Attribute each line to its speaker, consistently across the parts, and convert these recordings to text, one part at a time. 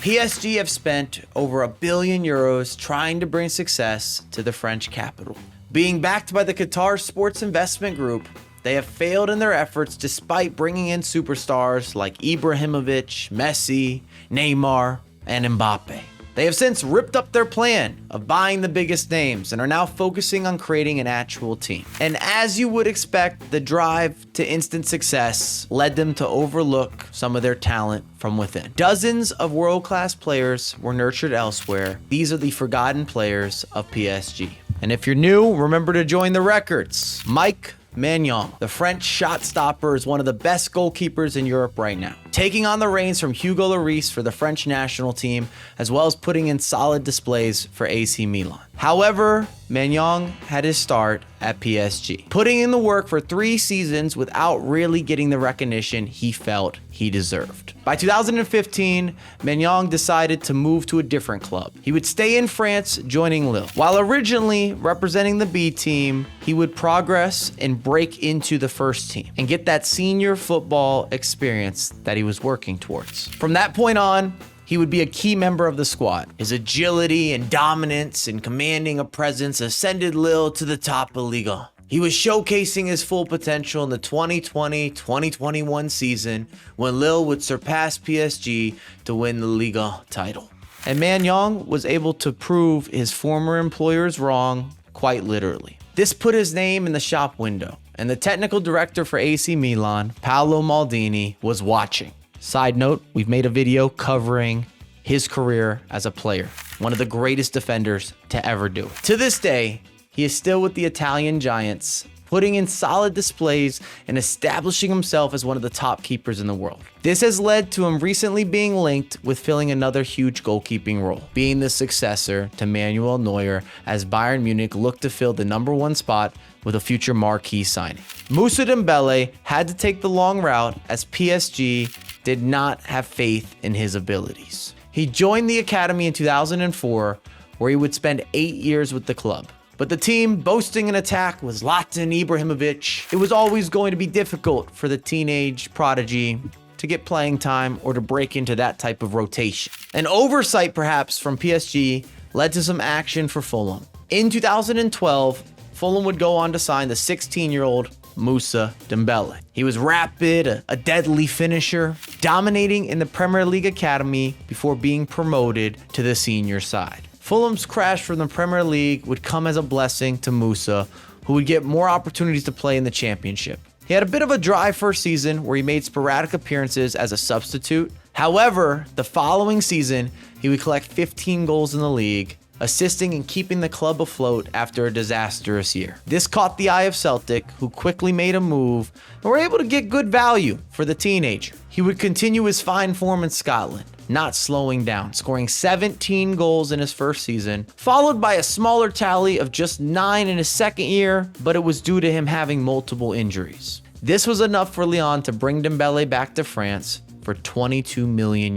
Speaker 1: PSG have spent over €1 billion trying to bring success to the French capital. Being backed by the Qatar Sports Investment Group, they have failed in their efforts despite bringing in superstars like Ibrahimovic, Messi, Neymar, and Mbappe. They have since ripped up their plan of buying the biggest names and are now focusing on creating an actual team. And as you would expect, the drive to instant success led them to overlook some of their talent from within. Dozens of world-class players were nurtured elsewhere. These are the forgotten players of PSG. And if you're new, remember to join the records. Mike Maignan, the French shot stopper, is one of the best goalkeepers in Europe right now, taking on the reins from Hugo Lloris for the French national team, as well as putting in solid displays for AC Milan. However, Maignan had his start at PSG, putting in the work for 3 seasons without really getting the recognition he felt he deserved. By 2015, Maignan decided to move to a different club. He would stay in France, joining Lille. While originally representing the B team, he would progress and break into the first team and get that senior football experience that he was working towards. From that point on, he would be a key member of the squad. His agility and dominance and commanding a presence ascended Lille to the top of Liga. He was showcasing his full potential in the 2020-2021 season when Lille would surpass PSG to win the Liga title. And Maignan was able to prove his former employers wrong, quite literally. This put his name in the shop window, and the technical director for AC Milan, Paolo Maldini, was watching. Side note, we've made a video covering his career as a player, one of the greatest defenders to ever do it. To this day, he is still with the Italian Giants, putting in solid displays and establishing himself as one of the top keepers in the world. This has led to him recently being linked with filling another huge goalkeeping role, being the successor to Manuel Neuer as Bayern Munich looked to fill the #1 spot with a future marquee signing. Musa Dembele had to take the long route as PSG did not have faith in his abilities. He joined the academy in 2004, where he would spend 8 years with the club. But the team boasting an attack was Zlatan Ibrahimovic. It was always going to be difficult for the teenage prodigy to get playing time or to break into that type of rotation. An oversight perhaps from PSG led to some action for Fulham. In 2012, Fulham would go on to sign the 16-year-old Musa Dembele. He was rapid, a deadly finisher, dominating in the Premier League academy before being promoted to the senior side. Fulham's crash from the Premier League would come as a blessing to Musa, who would get more opportunities to play in the Championship. He had a bit of a dry first season where he made sporadic appearances as a substitute. However, the following season, he would collect 15 goals in the league, assisting in keeping the club afloat after a disastrous year. This caught the eye of Celtic, who quickly made a move and were able to get good value for the teenager. He would continue his fine form in Scotland, not slowing down, scoring 17 goals in his first season, followed by a smaller tally of just 9 in his second year, but it was due to him having multiple injuries. This was enough for Lyon to bring Dembele back to France for €22 million.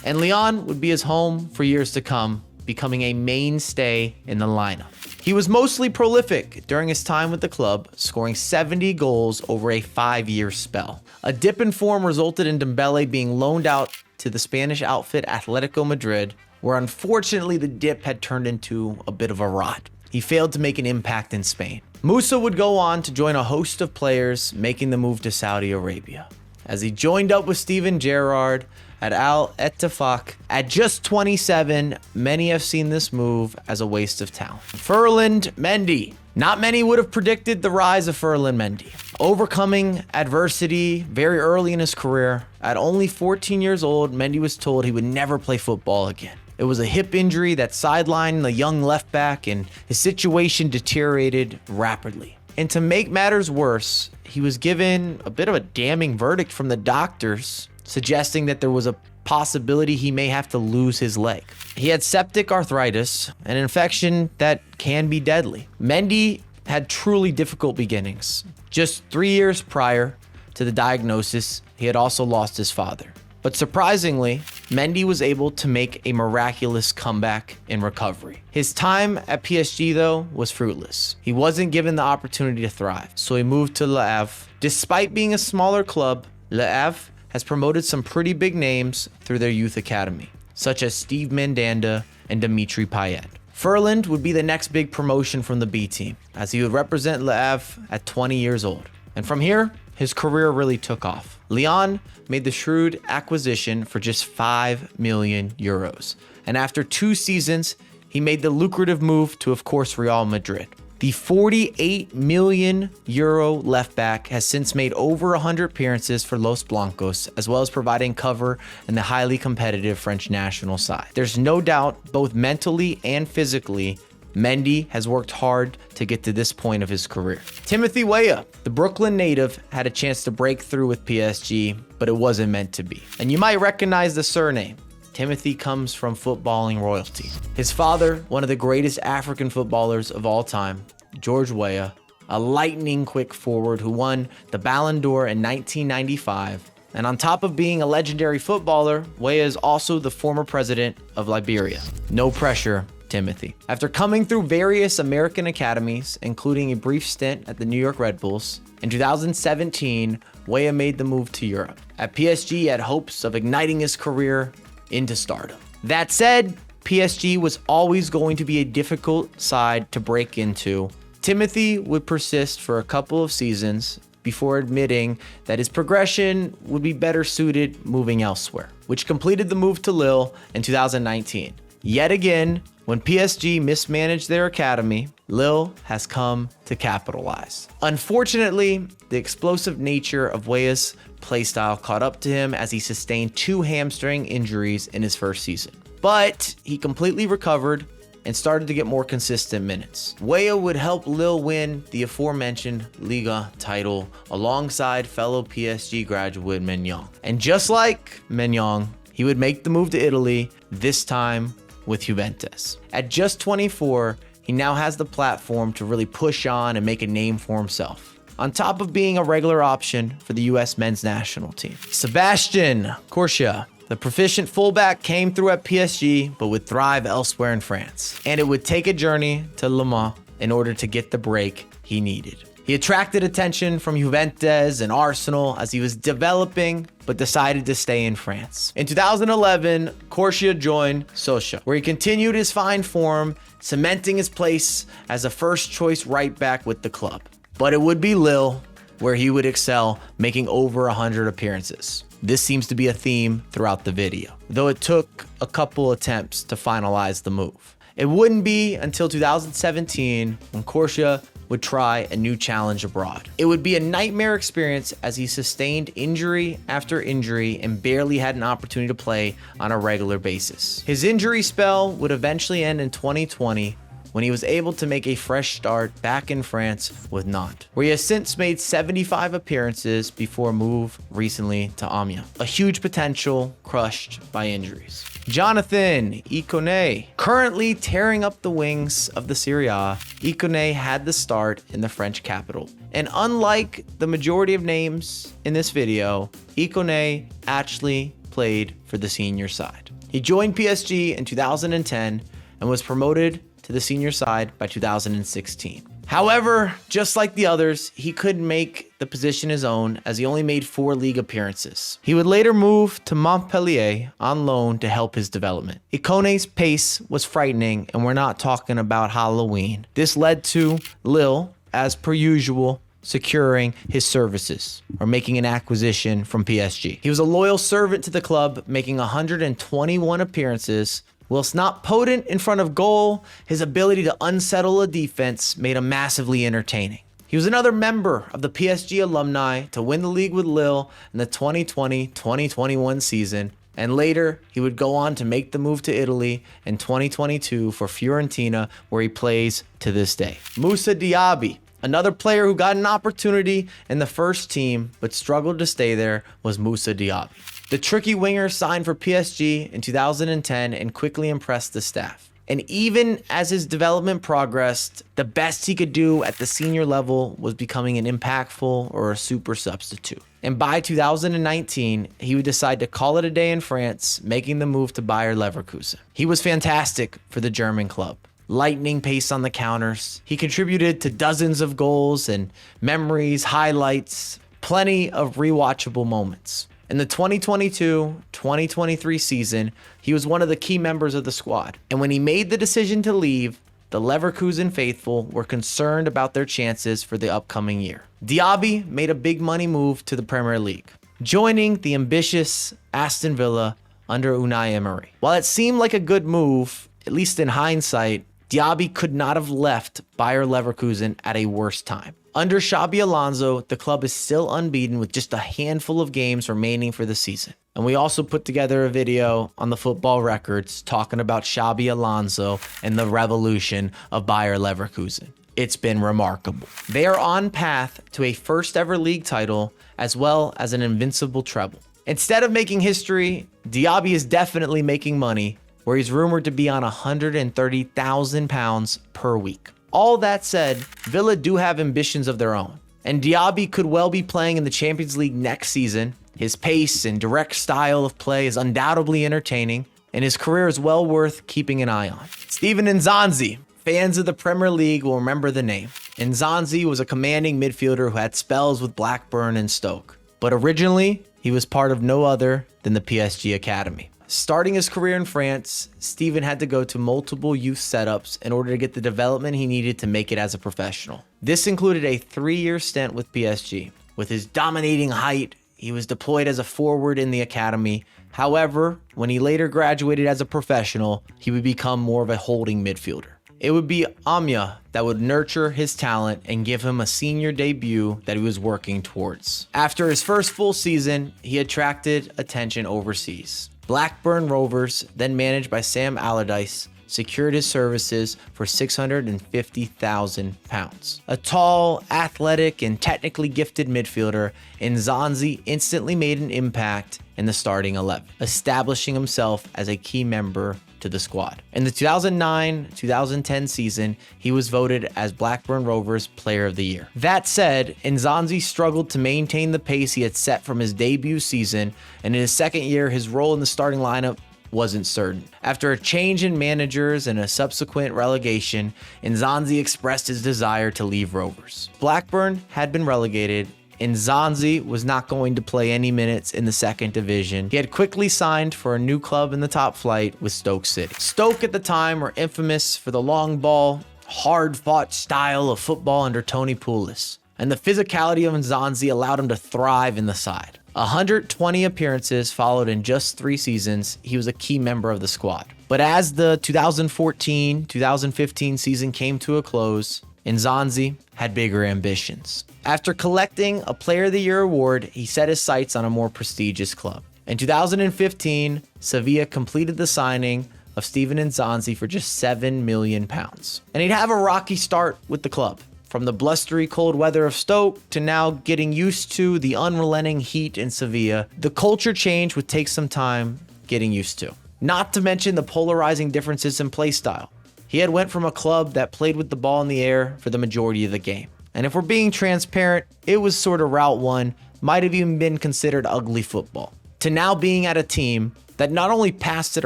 Speaker 1: And Lyon would be his home for years to come, becoming a mainstay in the lineup. He was mostly prolific during his time with the club, scoring 70 goals over a 5-year spell. A dip in form resulted in Dembele being loaned out to the Spanish outfit Atletico Madrid, where unfortunately the dip had turned into a bit of a rot. He failed to make an impact in Spain. Musa would go on to join a host of players making the move to Saudi Arabia, as he joined up with Steven Gerrard at Al Ettifaq. At just 27, many have seen this move as a waste of talent. Ferland Mendy. Not many would have predicted the rise of Ferland Mendy. Overcoming adversity very early in his career, at only 14 years old, Mendy was told he would never play football again. It was a hip injury that sidelined the young left back, and his situation deteriorated rapidly. And to make matters worse, he was given a bit of a damning verdict from the doctors, suggesting that there was a possibility he may have to lose his leg. He had septic arthritis, an infection that can be deadly. Mendy had truly difficult beginnings. Just 3 years prior to the diagnosis, he had also lost his father. But surprisingly, Mendy was able to make a miraculous comeback in recovery. His time at PSG, though, was fruitless. He wasn't given the opportunity to thrive, so he moved to Le Havre. Despite being a smaller club, Le Havre has promoted some pretty big names through their youth academy. such as Steve Mandanda and Dimitri Payet. Furland would be the next big promotion from the B team, as he would represent Le Havre at 20 years old. And from here, his career really took off. Lyon made the shrewd acquisition for just 5 million euros. And after 2 seasons, he made the lucrative move to, of course, Real Madrid. The 48 million euro left back has since made over 100 appearances for Los Blancos, as well as providing cover in the highly competitive French national side. There's no doubt, both mentally and physically, Mendy has worked hard to get to this point of his career. Timothy Weah, the Brooklyn native, had a chance to break through with PSG, but it wasn't meant to be. And you might recognize the surname. Timothy comes from footballing royalty. His father, one of the greatest African footballers of all time, George Weah, a lightning quick forward who won the Ballon d'Or in 1995. And on top of being a legendary footballer, Weah is also the former president of Liberia. No pressure, Timothy. After coming through various American academies, including a brief stint at the New York Red Bulls, in 2017, Weah made the move to Europe. At PSG, he had hopes of igniting his career into stardom. That said, PSG was always going to be a difficult side to break into. Timothy would persist for a couple of seasons before admitting that his progression would be better suited moving elsewhere, which completed the move to Lille in 2019. Yet again, when PSG mismanaged their academy, Lille has come to capitalize. Unfortunately, the explosive nature of Weah's playstyle caught up to him as he sustained 2 hamstring injuries in his first season. But he completely recovered and started to get more consistent minutes. Weah would help Lille win the aforementioned Liga title alongside fellow PSG graduate Mendy. And just like Mendy, he would make the move to Italy, this time with Juventus. At just 24, he now has the platform to really push on and make a name for himself, on top of being a regular option for the US men's national team. Sebastian Coria, the proficient fullback, came through at PSG, but would thrive elsewhere in France. And it would take a journey to Le Mans in order to get the break he needed. He attracted attention from Juventus and Arsenal as he was developing, but decided to stay in France. In 2011, Coria joined Sochaux, where he continued his fine form, cementing his place as a first-choice right-back with the club. But it would be Lille where he would excel, making over 100 appearances. This seems to be a theme throughout the video, though it took a couple attempts to finalize the move. It wouldn't be until 2017 when Coria would try a new challenge abroad. It would be a nightmare experience as he sustained injury after injury and barely had an opportunity to play on a regular basis. His injury spell would eventually end in 2020 when he was able to make a fresh start back in France with Nantes, where he has since made 75 appearances before a move recently to Amiens. A huge potential crushed by injuries. Jonathan Ikone, currently tearing up the wings of the Serie A, Ikone had the start in the French capital. And unlike the majority of names in this video, Ikone actually played for the senior side. He joined PSG in 2010 and was promoted to the senior side by 2016. However, just like the others, he couldn't make the position his own as he only made 4 league appearances. He would later move to Montpellier on loan to help his development. Ikone's pace was frightening, and we're not talking about Halloween. This led to Lille, as per usual, securing his services or making an acquisition from PSG. He was a loyal servant to the club, making 121 appearances. Whilst not potent in front of goal, his ability to unsettle a defense made him massively entertaining. He was another member of the PSG alumni to win the league with Lille in the 2020-2021 season, and later he would go on to make the move to Italy in 2022 for Fiorentina, where he plays to this day. Musa Diabi, another player who got an opportunity in the first team but struggled to stay there, was Musa Diabi. The tricky winger signed for PSG in 2010 and quickly impressed the staff. And even as his development progressed, the best he could do at the senior level was becoming an impactful or a super substitute. And by 2019, he would decide to call it a day in France, making the move to Bayer Leverkusen. He was fantastic for the German club. Lightning pace on the counters. He contributed to dozens of goals and memories, highlights, plenty of rewatchable moments. In the 2022-2023 season, he was one of the key members of the squad. And when he made the decision to leave, the Leverkusen faithful were concerned about their chances for the upcoming year. Diaby made a big money move to the Premier League, joining the ambitious Aston Villa under Unai Emery. While it seemed like a good move, at least in hindsight, Diaby could not have left Bayer Leverkusen at a worse time. Under Xabi Alonso, the club is still unbeaten with just a handful of games remaining for the season. And we also put together a video on the Football Records talking about Xabi Alonso and the revolution of Bayer Leverkusen. It's been remarkable. They are on path to a first ever league title as well as an invincible treble. Instead of making history, Diaby is definitely making money, where he's rumored to be on £130,000 per week. All that said, Villa do have ambitions of their own, and Diaby could well be playing in the Champions League next season. His pace and direct style of play is undoubtedly entertaining, and his career is well worth keeping an eye on. Steven Enzanzi. Fans of the Premier League will remember the name. Enzanzi was a commanding midfielder who had spells with Blackburn and Stoke, but originally he was part of no other than the PSG Academy. Starting his career in France, Steven had to go to multiple youth setups in order to get the development he needed to make it as a professional. This included a 3-year stint with PSG. With his dominating height, he was deployed as a forward in the academy. However, when he later graduated as a professional, he would become more of a holding midfielder. It would be Amiens that would nurture his talent and give him a senior debut that he was working towards. After his first full season, he attracted attention overseas. Blackburn Rovers, then managed by Sam Allardyce, secured his services for £650,000. A tall, athletic, and technically gifted midfielder, Enzanzi instantly made an impact in the starting 11, establishing himself as a key member to the squad. In the 2009-2010 season, he was voted as Blackburn Rovers Player of the Year. That said, Enzanzi struggled to maintain the pace he had set from his debut season, and in his second year, his role in the starting lineup wasn't certain. After a change in managers and a subsequent relegation, Enzanzi expressed his desire to leave Rovers. Blackburn had been relegated. Enzanzi was not going to play any minutes in the second division. He had quickly signed for a new club in the top flight with Stoke City. Stoke at the time were infamous for the long ball, hard-fought style of football under Tony Pulis, and the physicality of Enzanzi allowed him to thrive in the side. 120 appearances followed in just 3 seasons. He was a key member of the squad. But as the 2014-2015 season came to a close, Enzanzi had bigger ambitions. After collecting a Player of the Year award, he set his sights on a more prestigious club. In 2015, Sevilla completed the signing of Steven Enzanzi for just £7 million. And he'd have a rocky start with the club. From the blustery cold weather of Stoke to now getting used to the unrelenting heat in Sevilla, the culture change would take some time getting used to. Not to mention the polarizing differences in play style. He had went from a club that played with the ball in the air for the majority of the game. And if we're being transparent, it was sort of Route 1, might have even been considered ugly football, to now being at a team that not only passed it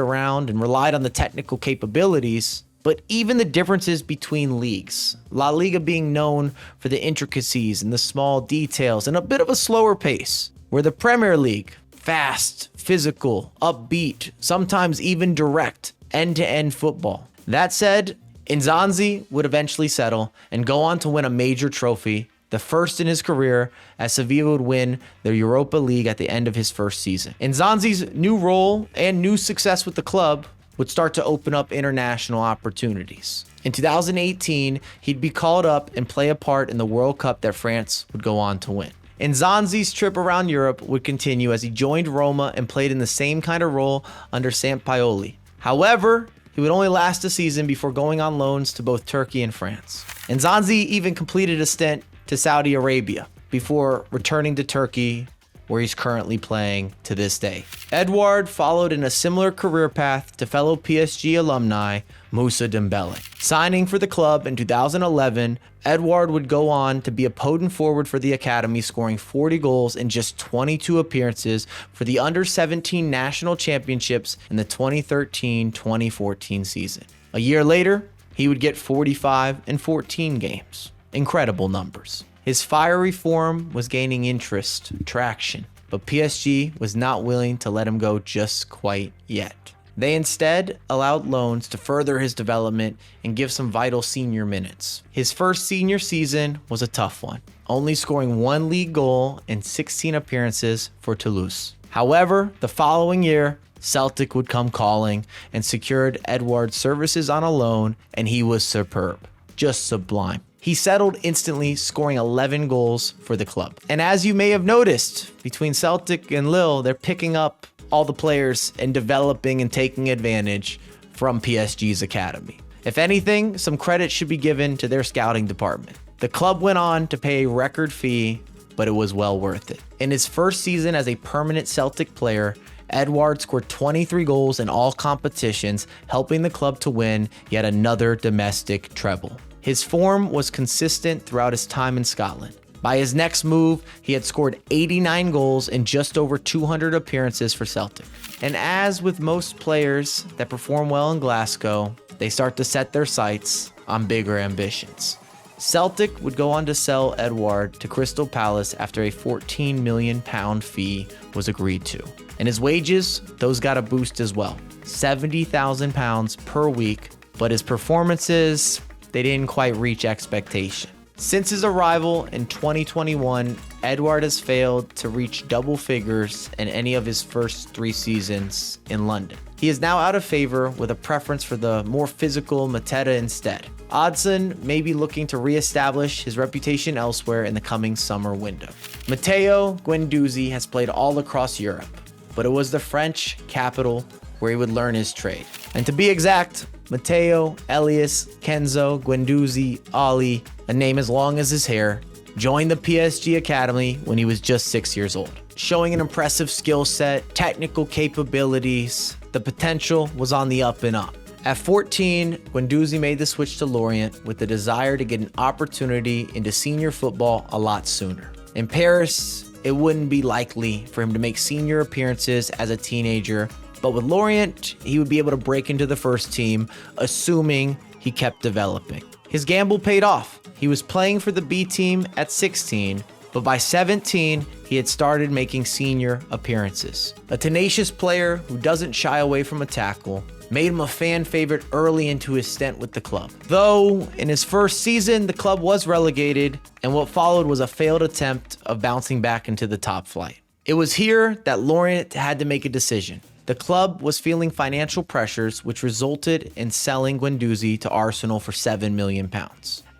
Speaker 1: around and relied on the technical capabilities, but even the differences between leagues. La Liga being known for the intricacies and the small details and a bit of a slower pace, where the Premier League, fast, physical, upbeat, sometimes even direct, end-to-end football. That said, Enzanzi would eventually settle and go on to win a major trophy, the first in his career, as Sevilla would win the Europa League at the end of his first season. Enzanzi's new role and new success with the club would start to open up international opportunities. In 2018, he'd be called up and play a part in the World Cup that France would go on to win. Enzanzi's trip around Europe would continue as he joined Roma and played in the same kind of role under Sampaoli. However, he would only last a season before going on loans to both Turkey and France. Enzanzi even completed a stint to Saudi Arabia before returning to Turkey, where he's currently playing to this day. Edouard followed in a similar career path to fellow PSG alumni Musa Dembele. Signing for the club in 2011, Edouard would go on to be a potent forward for the academy, scoring 40 goals in just 22 appearances for the under-17 national championships in the 2013-2014 season. A year later, he would get 45 in 14 games. Incredible numbers. His fiery form was gaining interest, traction, but PSG was not willing to let him go just quite yet. They instead allowed loans to further his development and give some vital senior minutes. His first senior season was a tough one, only scoring 1 league goal in 16 appearances for Toulouse. However, the following year, Celtic would come calling and secured Edouard's services on a loan, and he was superb, just sublime. He settled instantly, scoring 11 goals for the club. And as you may have noticed, between Celtic and Lille, they're picking up all the players and developing and taking advantage from PSG's academy. If anything, some credit should be given to their scouting department. The club went on to pay a record fee, but it was well worth it. In his first season as a permanent Celtic player, Edouard scored 23 goals in all competitions, helping the club to win yet another domestic treble. His form was consistent throughout his time in Scotland. By his next move, he had scored 89 goals in just over 200 appearances for Celtic. And as with most players that perform well in Glasgow, they start to set their sights on bigger ambitions. Celtic would go on to sell Edouard to Crystal Palace after a £14 million fee was agreed to. And his wages, those got a boost as well, £70,000 per week, but his performances, they didn't quite reach expectation. Since his arrival in 2021, Edouard has failed to reach double figures in any of his first 3 seasons in London. He is now out of favor with a preference for the more physical Mateta instead. Odson may be looking to re-establish his reputation elsewhere in the coming summer window. Matteo Guendouzi has played all across Europe, but it was the French capital where he would learn his trade. And to be exact, Matteo, Elias, Kenzo, Guendouzi, Ali, a name as long as his hair, joined the PSG Academy when he was just 6 years old. Showing an impressive skill set, technical capabilities, the potential was on the up and up. At 14, Guendouzi made the switch to Lorient with the desire to get an opportunity into senior football a lot sooner. In Paris, it wouldn't be likely for him to make senior appearances as a teenager, but with Lorient, he would be able to break into the first team, assuming he kept developing. His gamble paid off. He was playing for the B team at 16, but by 17, he had started making senior appearances. A tenacious player who doesn't shy away from a tackle made him a fan favorite early into his stint with the club. Though, in his first season, the club was relegated, and what followed was a failed attempt of bouncing back into the top flight. It was here that Lorient had to make a decision. The club was feeling financial pressures, which resulted in selling Guendouzi to Arsenal for £7 million.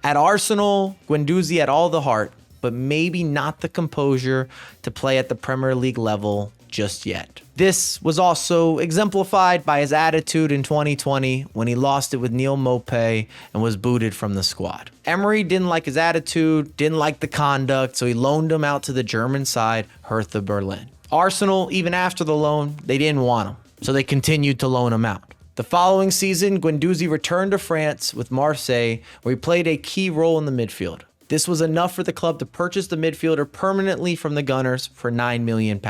Speaker 1: At Arsenal, Guendouzi had all the heart, but maybe not the composure to play at the Premier League level just yet. This was also exemplified by his attitude in 2020 when he lost it with Neil Maupay and was booted from the squad. Emery didn't like his attitude, didn't like the conduct, so he loaned him out to the German side, Hertha Berlin. Arsenal, even after the loan, they didn't want him, so they continued to loan him out. The following season, Guendouzi returned to France with Marseille, where he played a key role in the midfield. This was enough for the club to purchase the midfielder permanently from the Gunners for £9 million.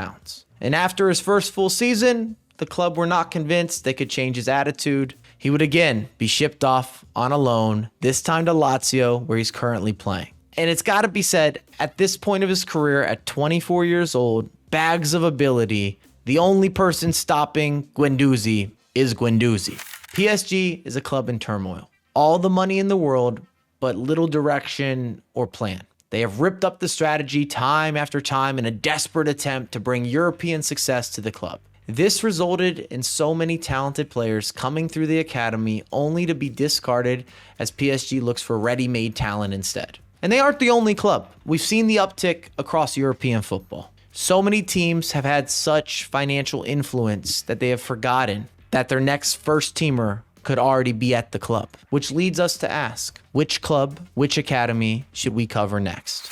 Speaker 1: And after his first full season, the club were not convinced they could change his attitude. He would again be shipped off on a loan, this time to Lazio, where he's currently playing. And it's got to be said, at this point of his career, at 24 years old, bags of ability, the only person stopping Guendouzi is Guendouzi. PSG is a club in turmoil. All the money in the world, but little direction or plan. They have ripped up the strategy time after time in a desperate attempt to bring European success to the club. This resulted in so many talented players coming through the academy only to be discarded as PSG looks for ready-made talent instead. And they aren't the only club. We've seen the uptick across European football. So many teams have had such financial influence that they have forgotten that their next first teamer could already be at the club, which leads us to ask, which club, which academy should we cover next?